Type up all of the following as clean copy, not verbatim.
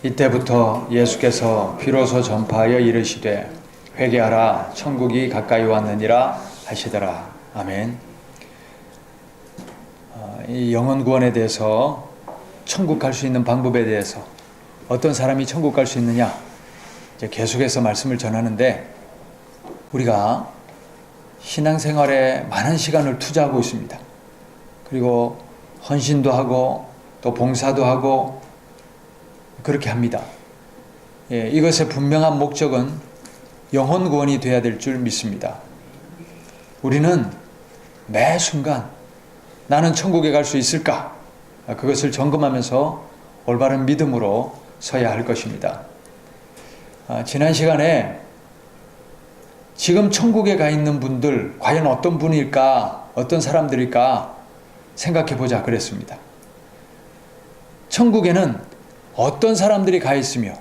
이때부터 예수께서 비로소 전파하여 이르시되 회개하라 천국이 가까이 왔느니라 하시더라. 아멘. 이 영혼 구원에 대해서, 천국 갈 수 있는 방법에 대해서, 어떤 사람이 천국 갈 수 있느냐, 이제 계속해서 말씀을 전하는데, 우리가 신앙생활에 많은 시간을 투자하고 있습니다. 그리고 헌신도 하고 또 봉사도 하고 그렇게 합니다. 이것의 분명한 목적은 영혼 구원이 되어야 될 줄 믿습니다. 우리는 매 순간 나는 천국에 갈 수 있을까? 그것을 점검하면서 올바른 믿음으로 서야 할 것입니다. 지난 시간에 지금 천국에 가 있는 분들 과연 어떤 분일까, 어떤 사람들일까 생각해 보자 그랬습니다. 천국에는 어떤 사람들이 가 있으며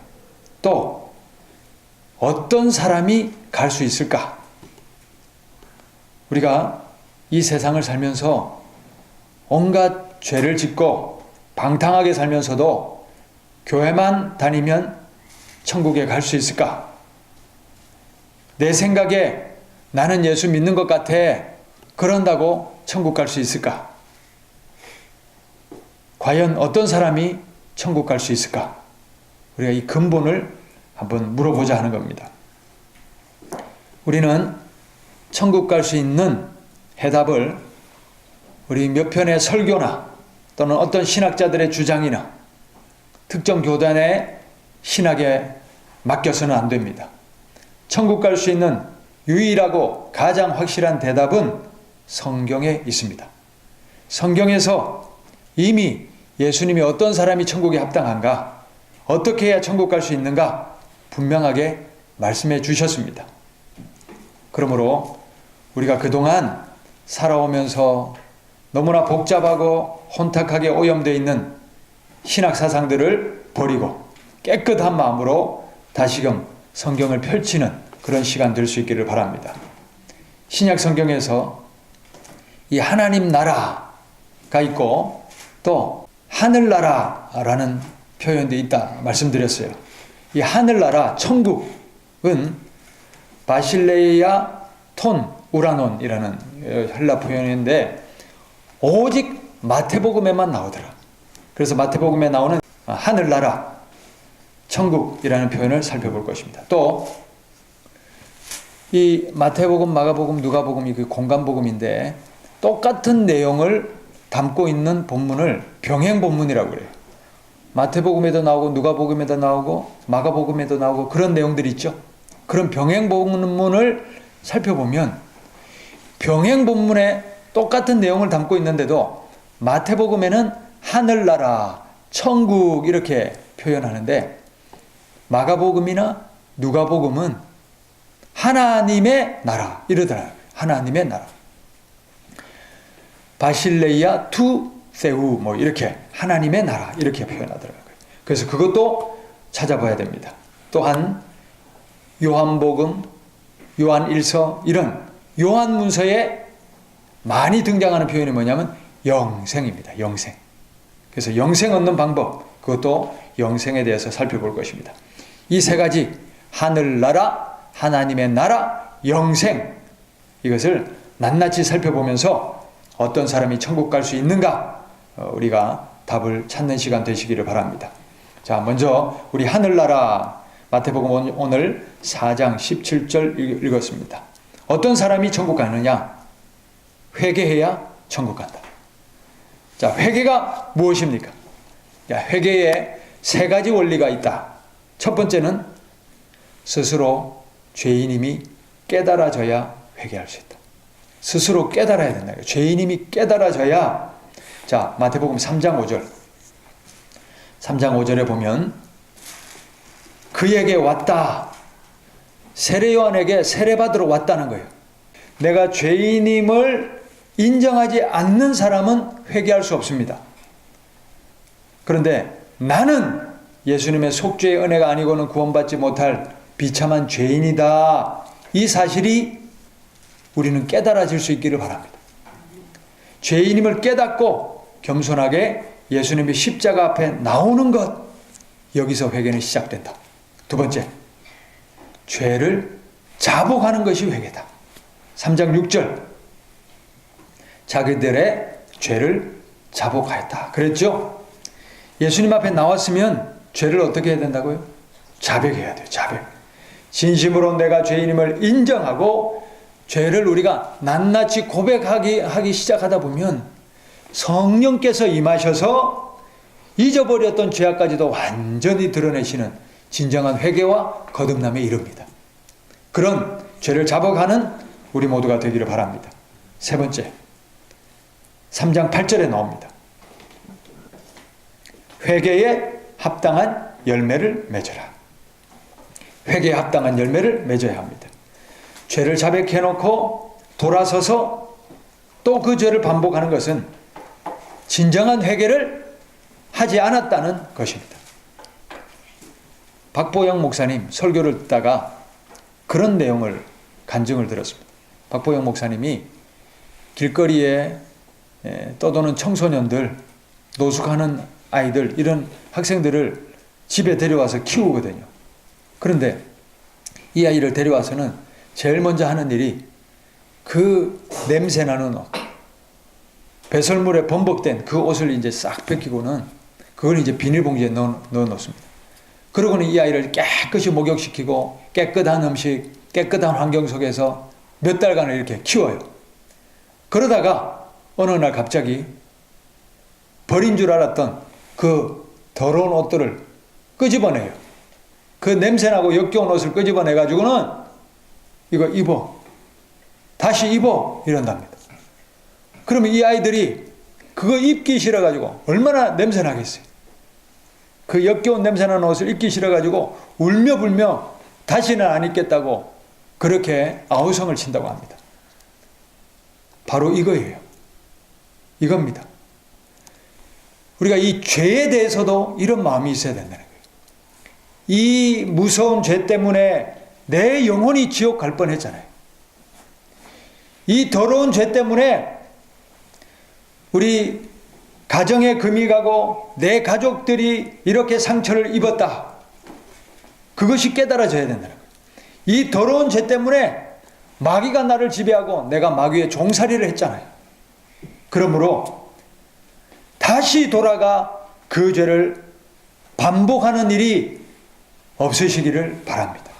또 어떤 사람이 갈 수 있을까? 우리가 이 세상을 살면서 온갖 죄를 짓고 방탕하게 살면서도 교회만 다니면 천국에 갈 수 있을까? 내 생각에 나는 예수 믿는 것 같아. 그런다고 천국 갈 수 있을까? 과연 어떤 사람이 천국 갈 수 있을까? 우리가 이 근본을 한번 물어보자 하는 겁니다. 우리는 천국 갈 수 있는 해답을 우리 몇 편의 설교나 또는 어떤 신학자들의 주장이나 특정 교단의 신학에 맡겨서는 안 됩니다. 천국 갈 수 있는 유일하고 가장 확실한 대답은 성경에 있습니다. 성경에서 이미 예수님이 어떤 사람이 천국에 합당한가, 어떻게 해야 천국 갈 수 있는가 분명하게 말씀해 주셨습니다. 그러므로 우리가 그동안 살아오면서 너무나 복잡하고 혼탁하게 오염되어 있는 신학 사상들을 버리고 깨끗한 마음으로 다시금 성경을 펼치는 그런 시간 될 수 있기를 바랍니다. 신약 성경에서 이 하나님 나라가 있고 또 하늘나라라는 표현도 있다 말씀드렸어요. 이 하늘나라, 천국은 바실레이아 톤 우라논이라는 헬라 표현인데 오직 마태복음에만 나오더라. 그래서 마태복음에 나오는 하늘나라, 천국이라는 표현을 살펴볼 것입니다. 또 이 마태복음, 마가복음, 누가복음이 그 공간복음인데 똑같은 내용을 담고 있는 본문을 병행본문이라고 그래요. 마태복음에도 나오고 누가복음에도 나오고 마가복음에도 나오고 그런 내용들이 있죠. 그런 병행본문을 살펴보면 병행본문에 똑같은 내용을 담고 있는데도 마태복음에는 하늘나라, 천국 이렇게 표현하는데 마가복음이나 누가복음은 하나님의 나라 이러더라고요. 하나님의 나라. 바실레이아 투 세우 뭐 이렇게 하나님의 나라 이렇게 표현하더라고요. 그래서 그것도 찾아봐야 됩니다. 또한 요한복음, 요한일서 이런 요한문서에 많이 등장하는 표현이 뭐냐면 영생입니다. 영생. 그래서 영생 얻는 방법, 그것도 영생에 대해서 살펴볼 것입니다. 이 세 가지, 하늘나라, 하나님의 나라, 영생, 이것을 낱낱이 살펴보면서 어떤 사람이 천국 갈 수 있는가 우리가 답을 찾는 시간 되시기를 바랍니다. 자, 먼저 우리 하늘나라, 마태복음 오늘 4장 17절 읽었습니다. 어떤 사람이 천국 가느냐? 회개해야 천국 간다. 자, 회개가 무엇입니까? 회개에 세 가지 원리가 있다. 첫 번째는 스스로 죄인임이 깨달아져야 회개할 수 있다. 스스로 깨달아야 된다. 죄인임이 깨달아져야. 자, 마태복음 3장 5절. 3장 5절에 보면 그에게 왔다. 세례요한에게 세례받으러 왔다는 거예요. 내가 죄인임을 인정하지 않는 사람은 회개할 수 없습니다. 그런데 나는 예수님의 속죄의 은혜가 아니고는 구원받지 못할 비참한 죄인이다. 이 사실이 우리는 깨달아질 수 있기를 바랍니다. 죄인임을 깨닫고 겸손하게 예수님의 십자가 앞에 나오는 것, 여기서 회개는 시작된다. 두 번째, 죄를 자복하는 것이 회개다. 3장 6절, 자기들의 죄를 자복하였다 그랬죠? 예수님 앞에 나왔으면 죄를 어떻게 해야 된다고요? 자백해야 돼요. 자백. 진심으로 내가 죄인임을 인정하고 죄를 우리가 낱낱이 고백하기 시작하다 보면 성령께서 임하셔서 잊어버렸던 죄악까지도 완전히 드러내시는 진정한 회개와 거듭남에 이릅니다. 그런 죄를 자복하는 우리 모두가 되기를 바랍니다. 세 번째, 3장 8절에 나옵니다. 회개에 합당한 열매를 맺어라. 회개에 합당한 열매를 맺어야 합니다. 죄를 자백해놓고 돌아서서 또 그 죄를 반복하는 것은 진정한 회개를 하지 않았다는 것입니다. 박보영 목사님 설교를 듣다가 그런 내용을 간증을 들었습니다. 박보영 목사님이 길거리에 떠도는 청소년들, 노숙하는 아이들, 이런 학생들을 집에 데려와서 키우거든요. 그런데 이 아이를 데려와서는 제일 먼저 하는 일이 그 냄새나는 옷, 배설물에 범벅된 그 옷을 이제 싹 벗기고는 그걸 이제 비닐봉지에 넣어 놓습니다. 그러고는 이 아이를 깨끗이 목욕시키고 깨끗한 음식, 깨끗한 환경 속에서 몇 달간을 이렇게 키워요. 그러다가 어느 날 갑자기 버린 줄 알았던 그 더러운 옷들을 끄집어내요. 그 냄새나고 역겨운 옷을 끄집어내가지고는 이거 입어. 다시 입어. 이런답니다. 그러면 이 아이들이 그거 입기 싫어가지고 얼마나 냄새나겠어요. 그 역겨운 냄새나는 옷을 입기 싫어가지고 울며 불며 다시는 안 입겠다고 그렇게 아우성을 친다고 합니다. 바로 이거예요. 이겁니다. 우리가 이 죄에 대해서도 이런 마음이 있어야 된다는 거예요. 이 무서운 죄 때문에 내 영혼이 지옥 갈 뻔했잖아요. 이 더러운 죄 때문에 우리 가정에 금이 가고 내 가족들이 이렇게 상처를 입었다. 그것이 깨달아져야 된다는 거예요. 이 더러운 죄 때문에 마귀가 나를 지배하고 내가 마귀의 종살이를 했잖아요. 그러므로 다시 돌아가 그 죄를 반복하는 일이 없으시기를 바랍니다.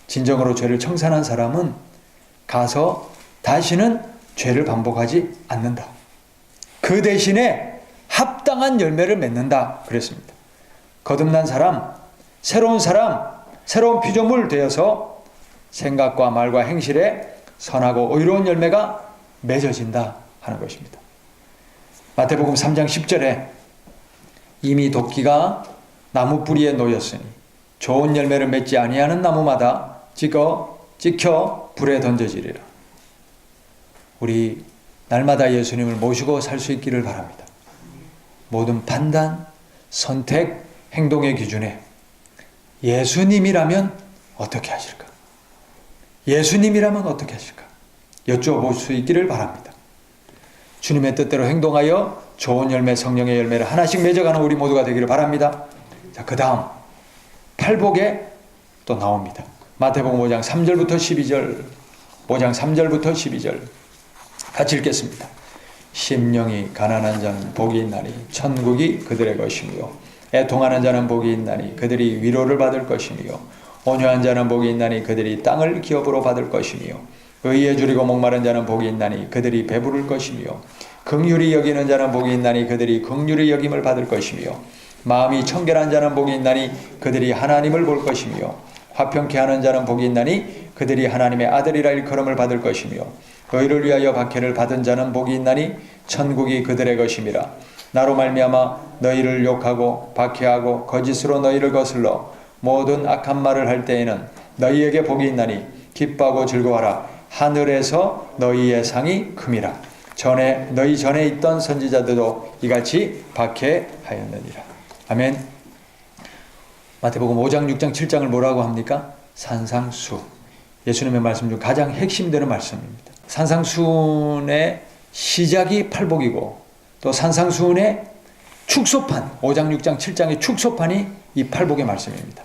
진정으로 죄를 청산한 사람은 가서 다시는 죄를 반복하지 않는다. 그 대신에 합당한 열매를 맺는다 그랬습니다. 거듭난 사람, 새로운 피조물 되어서 생각과 말과 행실에 선하고 의로운 열매가 맺어진다 하는 것입니다. 마태복음 3장 10절에 이미 도끼가 나무 뿌리에 놓였으니 좋은 열매를 맺지 아니하는 나무마다 찍혀 불에 던져지리라. 우리 날마다 예수님을 모시고 살 수 있기를 바랍니다. 모든 판단, 선택, 행동의 기준에 예수님이라면 어떻게 하실까? 예수님이라면 어떻게 하실까? 여쭤볼 수 있기를 바랍니다. 주님의 뜻대로 행동하여 좋은 열매, 성령의 열매를 하나씩 맺어가는 우리 모두가 되기를 바랍니다. 자, 그 다음 팔복에 또 나옵니다. 마태복음 5장 3절부터 12절, 5장 3절부터 12절 같이 읽겠습니다. 심령이 가난한 자는 복이 있나니 천국이 그들의 것이며 애통하는 자는 복이 있나니 그들이 위로를 받을 것이며 온유한 자는 복이 있나니 그들이 땅을 기업으로 받을 것이며 의에 줄이고 목마른 자는 복이 있나니 그들이 배부를 것이며 긍휼히 여기는 자는 복이 있나니 그들이 긍휼히 여김을 받을 것이며 마음이 청결한 자는 복이 있나니 그들이 하나님을 볼 것이며 화평케 하는 자는 복이 있나니 그들이 하나님의 아들이라 일컬음을 받을 것이며 의를 위하여 박해를 받은 자는 복이 있나니 천국이 그들의 것임이라. 나로 말미암아 너희를 욕하고 박해하고 거짓으로 너희를 거슬러 모든 악한 말을 할 때에는 너희에게 복이 있나니 기뻐하고 즐거워하라. 하늘에서 너희의 상이 큼이라. 너희 전에 있던 선지자들도 이같이 박해하였느니라. 아멘. 마태복음 5장, 6장, 7장을 뭐라고 합니까? 산상수. 예수님의 말씀 중 가장 핵심되는 말씀입니다. 산상수훈의 시작이 팔복이고 또 산상수훈의 축소판, 5장, 6장, 7장의 축소판이 이 팔복의 말씀입니다.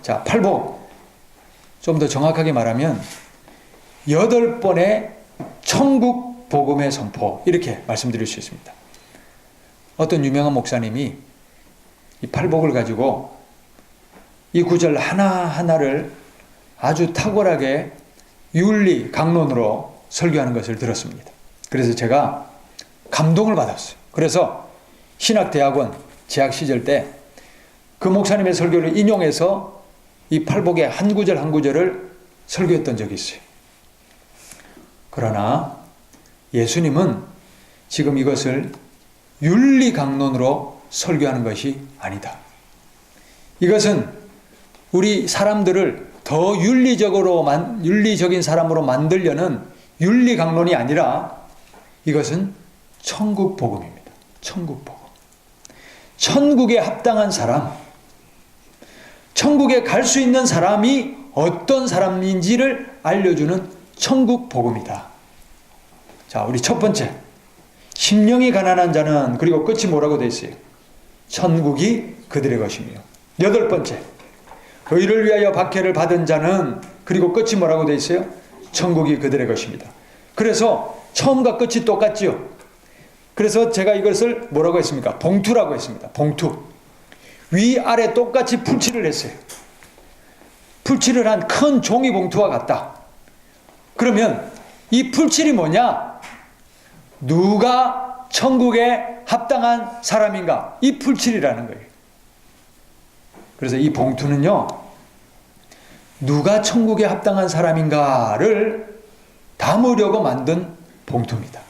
자, 팔복. 좀 더 정확하게 말하면 8번의 천국 복음의 선포, 이렇게 말씀드릴 수 있습니다. 어떤 유명한 목사님이 이 팔복을 가지고 이 구절 하나하나를 아주 탁월하게 윤리 강론으로 설교하는 것을 들었습니다. 그래서 제가 감동을 받았어요. 그래서 신학대학원 재학 시절 때 그 목사님의 설교를 인용해서 이 팔복의 한 구절 한 구절을 설교했던 적이 있어요. 그러나 예수님은 지금 이것을 윤리 강론으로 설교하는 것이 아니다. 이것은 우리 사람들을 더 윤리적인 사람으로 만들려는 윤리 강론이 아니라 이것은 천국 복음입니다. 천국 복음. 천국에 합당한 사람, 천국에 갈 수 있는 사람이 어떤 사람인지를 알려주는 천국 복음이다. 자, 우리 첫 번째, 심령이 가난한 자는, 그리고 끝이 뭐라고 되어 있어요? 천국이 그들의 것이며. 8번째, 의를 위하여 박해를 받은 자는, 그리고 끝이 뭐라고 되어 있어요? 천국이 그들의 것입니다. 그래서 처음과 끝이 똑같지요. 그래서 제가 이것을 뭐라고 했습니까? 봉투라고 했습니다. 봉투. 위아래 똑같이 풀칠을 했어요. 풀칠을 한 큰 종이 봉투와 같다. 그러면 이 풀칠이 뭐냐? 누가 천국에 합당한 사람인가? 이 풀칠이라는 거예요. 그래서 이 봉투는요, 누가 천국에 합당한 사람인가를 담으려고 만든 봉투입니다.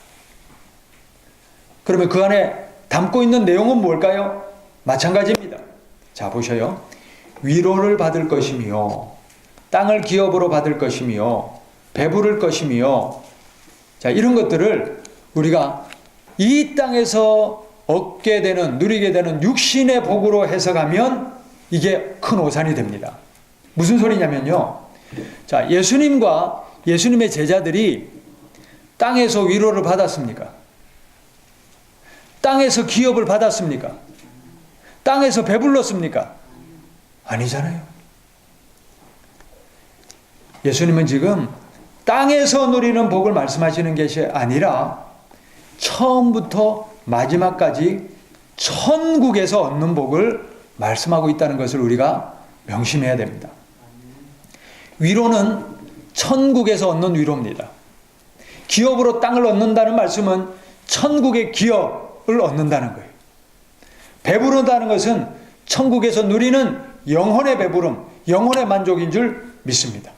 그러면 그 안에 담고 있는 내용은 뭘까요? 마찬가지입니다. 자, 보셔요. 위로를 받을 것이며, 땅을 기업으로 받을 것이며, 배부를 것이며, 자, 이런 것들을 우리가 이 땅에서 얻게 되는, 누리게 되는 육신의 복으로 해석하면 이게 큰 오산이 됩니다. 무슨 소리냐면요. 자, 예수님과 예수님의 제자들이 땅에서 위로를 받았습니까? 땅에서 기업을 받았습니까? 땅에서 배불렀습니까? 아니잖아요. 예수님은 지금 땅에서 누리는 복을 말씀하시는 것이 아니라 처음부터 마지막까지 천국에서 얻는 복을 말씀하고 있다는 것을 우리가 명심해야 됩니다. 위로는 천국에서 얻는 위로입니다. 기업으로 땅을 얻는다는 말씀은 천국의 기업을 얻는다는 거예요. 배부르다는 것은 천국에서 누리는 영혼의 배부름, 영혼의 만족인 줄 믿습니다.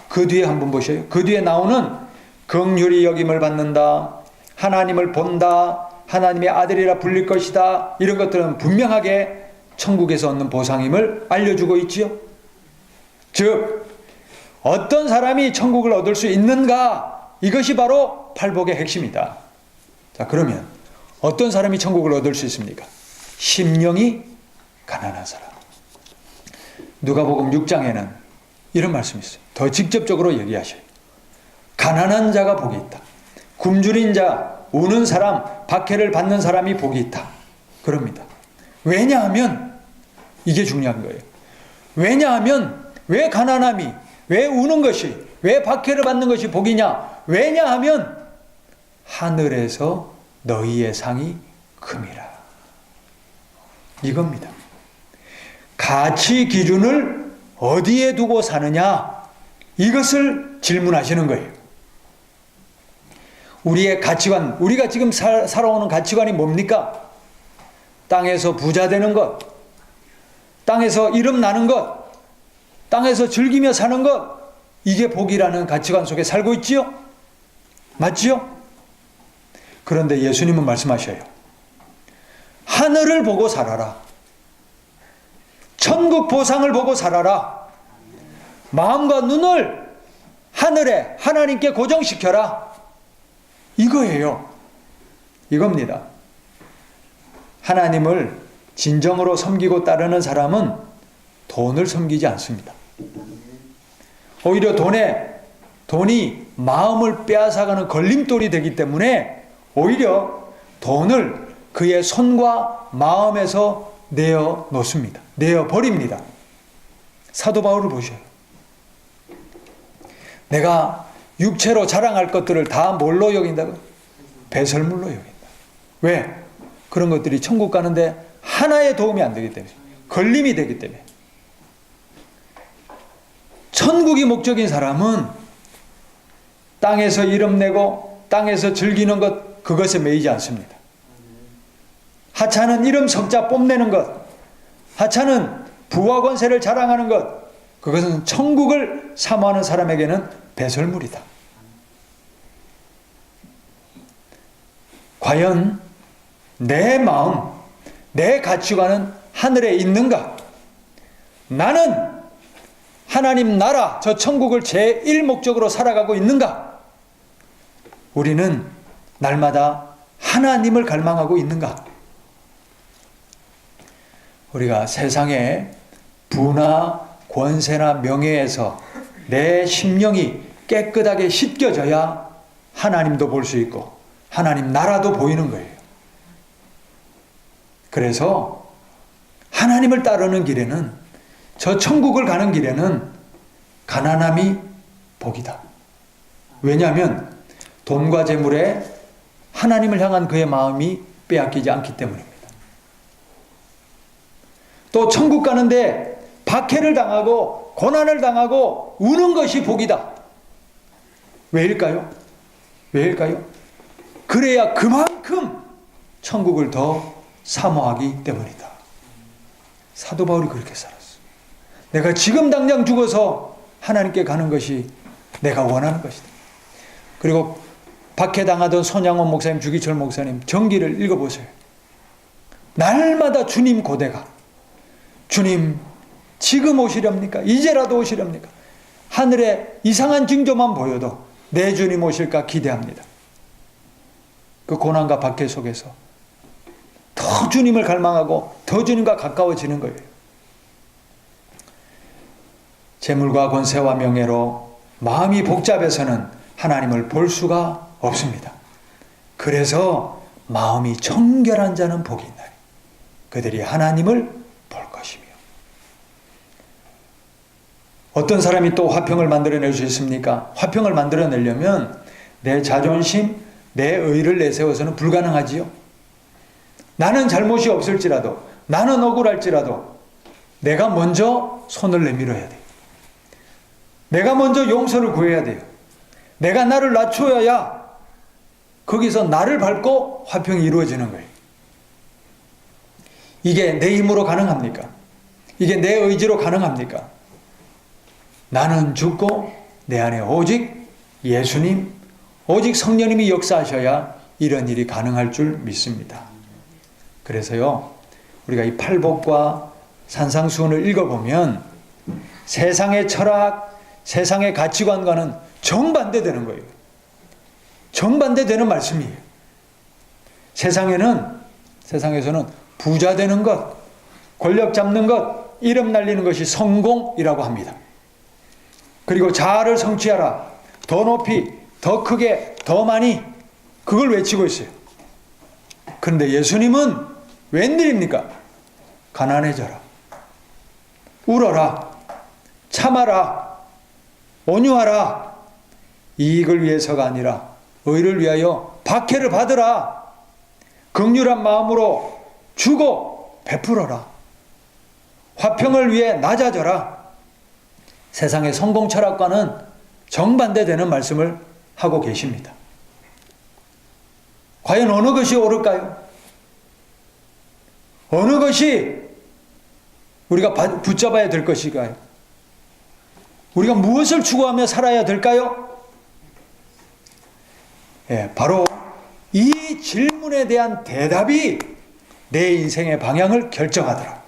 그 뒤에 한번 보셔요. 그 뒤에 나오는 긍휼히 여김을 받는다, 하나님을 본다, 하나님의 아들이라 불릴 것이다, 이런 것들은 분명하게 천국에서 얻는 보상임을 알려주고 있지요. 즉, 어떤 사람이 천국을 얻을 수 있는가, 이것이 바로 팔복의 핵심이다. 자, 그러면 어떤 사람이 천국을 얻을 수 있습니까? 심령이 가난한 사람. 누가복음 6장에는 이런 말씀이 있어요. 더 직접적으로 얘기하셔요. 가난한 자가 복이 있다. 굶주린 자, 우는 사람, 박해를 받는 사람이 복이 있다. 그럽니다. 왜냐하면 이게 중요한 거예요. 왜냐하면 왜 가난함이, 왜 우는 것이, 왜 박해를 받는 것이 복이냐? 왜냐하면 하늘에서 너희의 상이 큼이라. 이겁니다. 가치 기준을 어디에 두고 사느냐, 이것을 질문하시는 거예요. 우리의 가치관, 우리가 지금 살아오는 가치관이 뭡니까? 땅에서 부자 되는 것, 땅에서 이름 나는 것, 땅에서 즐기며 사는 것, 이게 복이라는 가치관 속에 살고 있지요? 맞지요? 그런데 예수님은 말씀하셔요. 하늘을 보고 살아라. 천국 보상을 보고 살아라. 마음과 눈을 하늘에 하나님께 고정시켜라. 이거예요. 이겁니다. 하나님을 진정으로 섬기고 따르는 사람은 돈을 섬기지 않습니다. 오히려 돈이 마음을 빼앗아가는 걸림돌이 되기 때문에 오히려 돈을 그의 손과 마음에서 내어 놓습니다. 내어 버립니다. 사도 바울을 보셔요. 내가 육체로 자랑할 것들을 다 뭘로 여긴다고? 배설물로 여긴다. 왜? 그런 것들이 천국 가는데 하나의 도움이 안 되기 때문에, 걸림이 되기 때문에. 천국이 목적인 사람은 땅에서 이름 내고 땅에서 즐기는 것, 그것에 매이지 않습니다. 하찮은 이름 석자 뽐내는 것, 하찮은 부와 권세를 자랑하는 것, 그것은 천국을 사모하는 사람에게는 배설물이다. 과연 내 마음, 내 가치관은 하늘에 있는가? 나는 하나님 나라, 저 천국을 제1목적으로 살아가고 있는가? 우리는 날마다 하나님을 갈망하고 있는가? 우리가 세상의 부나 권세나 명예에서 내 심령이 깨끗하게 씻겨져야 하나님도 볼 수 있고 하나님 나라도 보이는 거예요. 그래서 하나님을 따르는 길에는, 저 천국을 가는 길에는 가난함이 복이다. 왜냐하면 돈과 재물에 하나님을 향한 그의 마음이 빼앗기지 않기 때문입니다. 또 천국 가는데 박해를 당하고 고난을 당하고 우는 것이 복이다. 왜일까요? 왜일까요? 그래야 그만큼 천국을 더 사모하기 때문이다. 사도 바울이 그렇게 살았어. 내가 지금 당장 죽어서 하나님께 가는 것이 내가 원하는 것이다. 그리고 박해당하던 손양원 목사님, 주기철 목사님 전기를 읽어보세요. 날마다 주님 고대가, 주님 지금 오시렵니까? 이제라도 오시렵니까? 하늘에 이상한 징조만 보여도 내 주님 오실까 기대합니다. 그 고난과 박해 속에서 더 주님을 갈망하고 더 주님과 가까워지는 거예요. 재물과 권세와 명예로 마음이 복잡해서는 하나님을 볼 수가 없습니다. 그래서 마음이 청결한 자는 복이 있나니 그들이 하나님을 볼 것이며. 어떤 사람이 또 화평을 만들어낼 수 있습니까? 화평을 만들어내려면 내 자존심, 내 의를 내세워서는 불가능하지요. 나는 잘못이 없을지라도, 나는 억울할지라도 내가 먼저 손을 내밀어야 돼요. 내가 먼저 용서를 구해야 돼요. 내가 나를 낮춰야 거기서 나를 밟고 화평이 이루어지는 거예요. 이게 내 힘으로 가능합니까? 이게 내 의지로 가능합니까? 나는 죽고 내 안에 오직 예수님, 오직 성령님이 역사하셔야 이런 일이 가능할 줄 믿습니다. 그래서요, 우리가 이 팔복과 산상수훈을 읽어보면 세상의 철학, 세상의 가치관과는 정반대되는 거예요. 정반대되는 말씀이에요. 세상에서는 부자 되는 것, 권력 잡는 것, 이름 날리는 것이 성공이라고 합니다. 그리고 자아를 성취하라, 더 높이, 더 크게, 더 많이, 그걸 외치고 있어요. 그런데 예수님은 웬일입니까? 가난해져라, 울어라, 참아라, 온유하라. 이익을 위해서가 아니라 의를 위하여 박해를 받으라. 긍휼한 마음으로 주고 베풀어라. 화평을 위해 낮아져라. 세상의 성공 철학과는 정반대되는 말씀을 하고 계십니다. 과연 어느 것이 옳을까요? 어느 것이 우리가 붙잡아야 될 것일까요? 우리가 무엇을 추구하며 살아야 될까요? 바로 이 질문에 대한 대답이 내 인생의 방향을 결정하더라.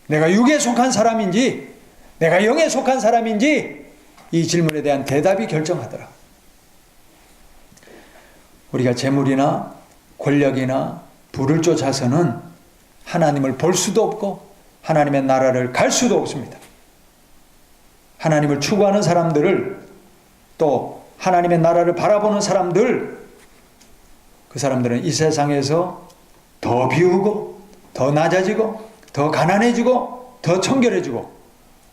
내가 육에 속한 사람인지 내가 영에 속한 사람인지 이 질문에 대한 대답이 결정하더라. 우리가 재물이나 권력이나 부를 쫓아서는 하나님을 볼 수도 없고 하나님의 나라를 갈 수도 없습니다. 하나님을 추구하는 사람들을, 또 하나님의 나라를 바라보는 사람들, 그 사람들은 이 세상에서 더 비우고 더 낮아지고 더 가난해지고 더 청결해지고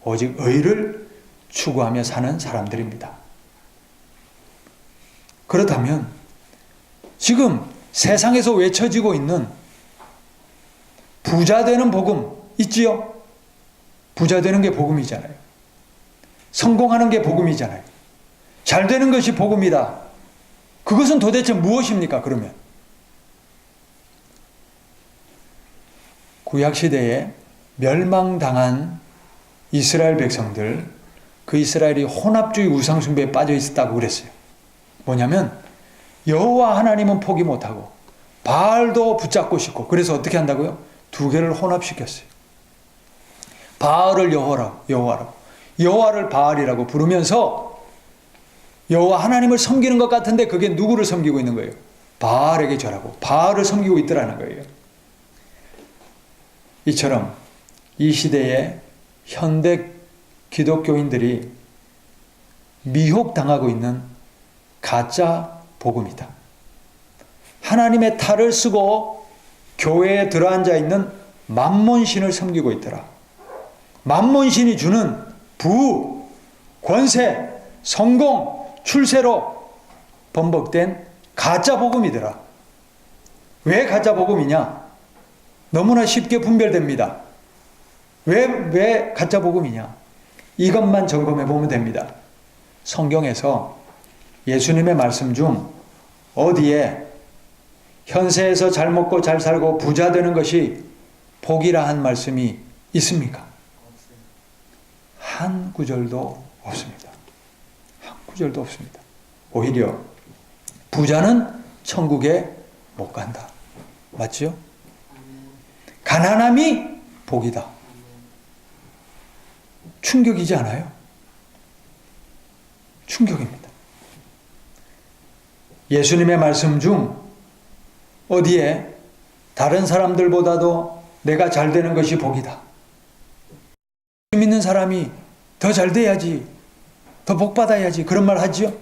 오직 의를 추구하며 사는 사람들입니다. 그렇다면 지금 세상에서 외쳐지고 있는 부자 되는 복음 있지요? 부자 되는 게 복음이잖아요. 성공하는 게 복음이잖아요. 잘 되는 것이 복음이다. 그것은 도대체 무엇입니까, 그러면? 구약시대에 멸망당한 이스라엘 백성들, 그 이스라엘이 혼합주의 우상숭배에 빠져 있었다고 그랬어요. 뭐냐면 여호와 하나님은 포기 못하고 바알도 붙잡고 싶고, 그래서 어떻게 한다고요? 두 개를 혼합시켰어요. 바알을 여호와라고, 여호와를 바알이라고 부르면서 여호와 하나님을 섬기는 것 같은데 그게 누구를 섬기고 있는 거예요? 바알에게 절하고 바알을 섬기고 있더라는 거예요. 이처럼 이 시대에 현대 기독교인들이 미혹당하고 있는 가짜 복음이다. 하나님의 탈을 쓰고 교회에 들어앉아 있는 만몬신을 섬기고 있더라. 만몬신이 주는 부, 권세, 성공, 출세로 번복된 가짜 복음이더라. 왜 가짜 복음이냐? 너무나 쉽게 분별됩니다. 왜 가짜 복음이냐? 이것만 점검해 보면 됩니다. 성경에서 예수님의 말씀 중 어디에 현세에서 잘 먹고 잘 살고 부자 되는 것이 복이라 한 말씀이 있습니까? 한 구절도 없습니다. 한 구절도 없습니다. 오히려 부자는 천국에 못 간다. 맞죠? 가난함이 복이다. 충격이지 않아요? 충격입니다. 예수님의 말씀 중 어디에 다른 사람들보다도 내가 잘 되는 것이 복이다. 믿는 사람이 더 잘 돼야지, 더 복 받아야지, 그런 말 하지요?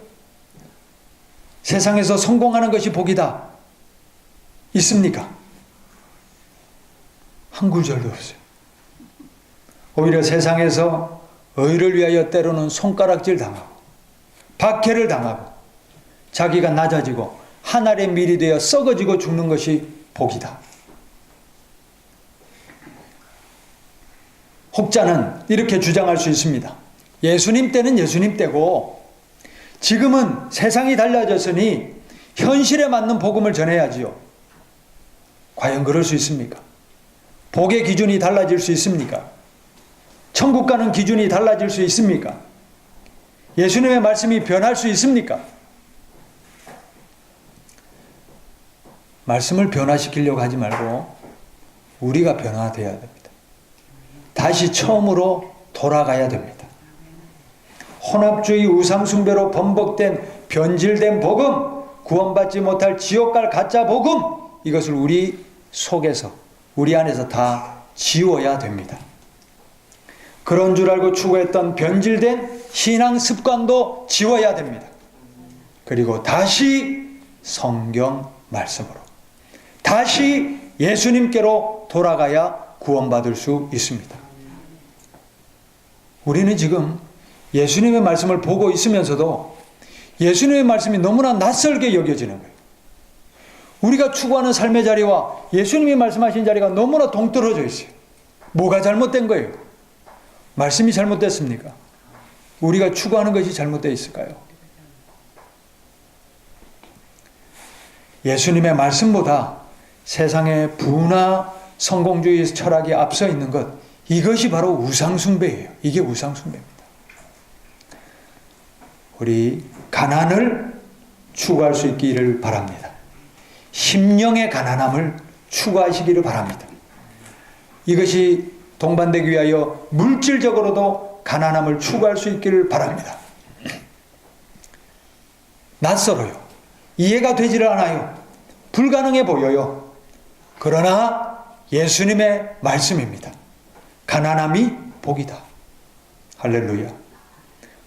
세상에서 성공하는 것이 복이다. 있습니까? 한 구절도 없어요. 오히려 세상에서 의를 위하여 때로는 손가락질 당하고 박해를 당하고 자기가 낮아지고 하늘의 밀이 되어 썩어지고 죽는 것이 복이다. 혹자는 이렇게 주장할 수 있습니다. 예수님 때는 예수님 때고 지금은 세상이 달라졌으니 현실에 맞는 복음을 전해야지요. 과연 그럴 수 있습니까? 복의 기준이 달라질 수 있습니까? 천국 가는 기준이 달라질 수 있습니까? 예수님의 말씀이 변할 수 있습니까? 말씀을 변화시키려고 하지 말고 우리가 변화되어야 됩니다. 다시 처음으로 돌아가야 됩니다. 혼합주의 우상숭배로 번복된 변질된 복음, 구원받지 못할 지옥갈 가짜 복음, 이것을 우리 속에서, 우리 안에서 다 지워야 됩니다. 그런 줄 알고 추구했던 변질된 신앙 습관도 지워야 됩니다. 그리고 다시 성경 말씀으로, 다시 예수님께로 돌아가야 구원받을 수 있습니다. 우리는 지금 예수님의 말씀을 보고 있으면서도 예수님의 말씀이 너무나 낯설게 여겨지는 거예요. 우리가 추구하는 삶의 자리와 예수님이 말씀하신 자리가 너무나 동떨어져 있어요. 뭐가 잘못된 거예요? 말씀이 잘못됐습니까? 우리가 추구하는 것이 잘못되어 있을까요? 예수님의 말씀보다 세상의 부나 성공주의 철학이 앞서 있는 것, 이것이 바로 우상숭배예요. 이게 우상숭배입니다. 우리 가난을 추구할 수 있기를 바랍니다. 심령의 가난함을 추구하시기를 바랍니다. 이것이 동반되기 위하여 물질적으로도 가난함을 추구할 수 있기를 바랍니다. 낯설어요. 이해가 되지를 않아요. 불가능해 보여요. 그러나 예수님의 말씀입니다. 가난함이 복이다. 할렐루야.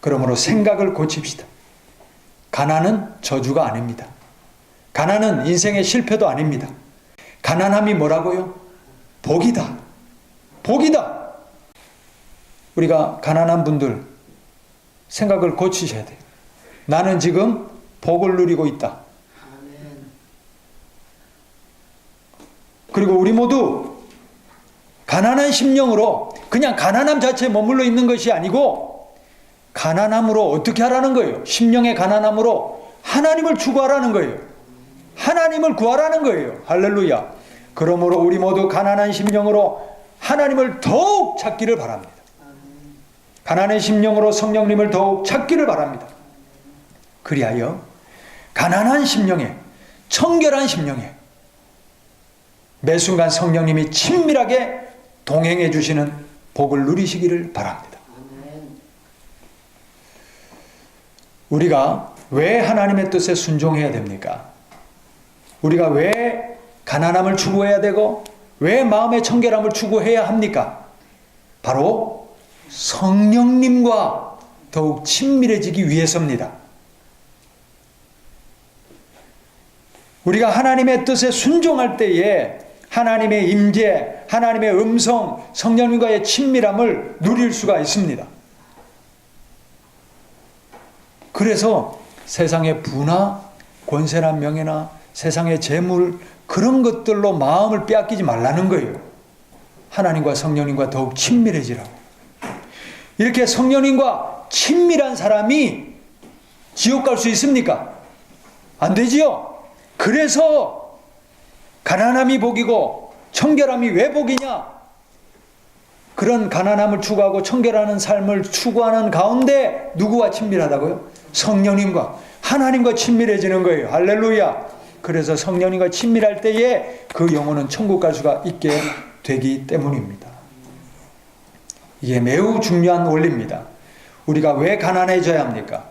그러므로 생각을 고칩시다. 가난은 저주가 아닙니다. 가난은 인생의 실패도 아닙니다. 가난함이 뭐라고요? 복이다. 복이다. 우리가 가난한 분들 생각을 고치셔야 돼요. 나는 지금 복을 누리고 있다. 그리고 우리 모두 가난한 심령으로 그냥 가난함 자체에 머물러 있는 것이 아니고 가난함으로 어떻게 하라는 거예요? 심령의 가난함으로 하나님을 추구하라는 거예요. 하나님을 구하라는 거예요. 할렐루야. 그러므로 우리 모두 가난한 심령으로 하나님을 더욱 찾기를 바랍니다. 가난한 심령으로 성령님을 더욱 찾기를 바랍니다. 그리하여 가난한 심령에, 청결한 심령에 매 순간 성령님이 친밀하게 동행해 주시는 복을 누리시기를 바랍니다. 우리가 왜 하나님의 뜻에 순종해야 됩니까? 우리가 왜 가난함을 추구해야 되고 왜 마음의 청결함을 추구해야 합니까? 바로 성령님과 더욱 친밀해지기 위해서입니다. 우리가 하나님의 뜻에 순종할 때에 하나님의 임재, 하나님의 음성, 성령님과의 친밀함을 누릴 수가 있습니다. 그래서 세상의 부나 권세나 명예나 세상의 재물 그런 것들로 마음을 빼앗기지 말라는 거예요. 하나님과 성령님과 더욱 친밀해지라고. 이렇게 성령님과 친밀한 사람이 지옥 갈 수 있습니까? 안 되지요. 그래서 가난함이 복이고 청결함이 왜 복이냐? 그런 가난함을 추구하고 청결하는 삶을 추구하는 가운데 누구와 친밀하다고요? 성령님과 하나님과 친밀해지는 거예요. 할렐루야. 그래서 성령님과 친밀할 때에 그 영혼은 천국 갈 수가 있게 되기 때문입니다. 이게 매우 중요한 원리입니다. 우리가 왜 가난해져야 합니까?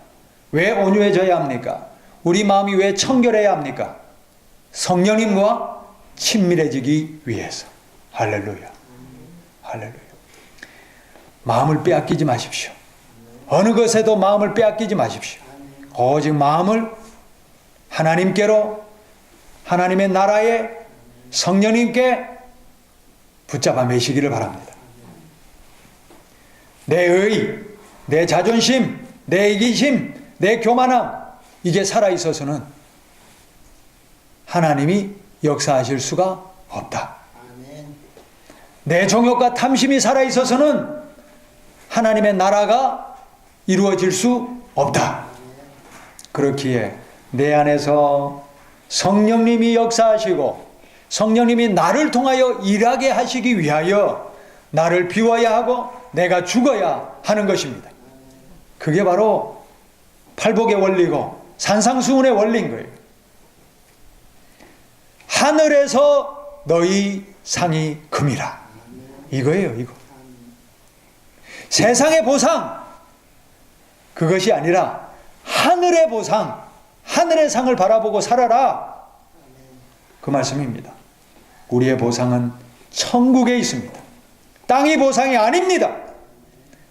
왜 온유해져야 합니까? 우리 마음이 왜 청결해야 합니까? 성령님과 친밀해지기 위해서. 할렐루야. 할렐루야. 마음을 빼앗기지 마십시오. 어느 것에도 마음을 빼앗기지 마십시오. 오직 마음을 하나님께로, 하나님의 나라에, 성령님께 붙잡아 매시기를 바랍니다. 내 의, 내 자존심, 내 이기심, 내 교만함, 이게 살아있어서는 하나님이 역사하실 수가 없다. 내 정욕과 탐심이 살아있어서는 하나님의 나라가 이루어질 수 없다. 그렇기에 내 안에서 성령님이 역사하시고 성령님이 나를 통하여 일하게 하시기 위하여 나를 비워야 하고 내가 죽어야 하는 것입니다. 그게 바로 팔복의 원리고 산상수훈의 원리인 거예요. 하늘에서 너희 상이 금이라. 이거예요, 이거. 세상의 보상, 그것이 아니라 하늘의 보상, 하늘의 상을 바라보고 살아라. 그 말씀입니다. 우리의 보상은 천국에 있습니다. 땅이 보상이 아닙니다.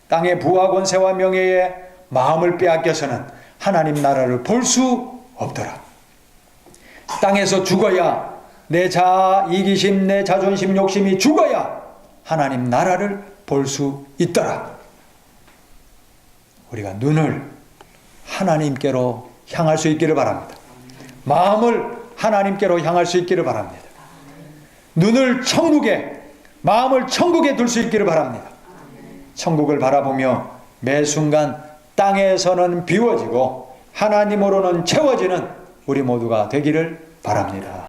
땅의 부와 권세와 명예에 마음을 빼앗겨서는 하나님 나라를 볼 수 없더라. 땅에서 죽어야 내 자아, 이기심, 내 자존심, 욕심이 죽어야 하나님 나라를 볼 수 있더라. 우리가 눈을 하나님께로 향할 수 있기를 바랍니다. 마음을 하나님께로 향할 수 있기를 바랍니다. 눈을 천국에, 마음을 천국에 둘 수 있기를 바랍니다. 천국을 바라보며 매 순간 땅에서는 비워지고 하나님으로는 채워지는 우리 모두가 되기를 바랍니다.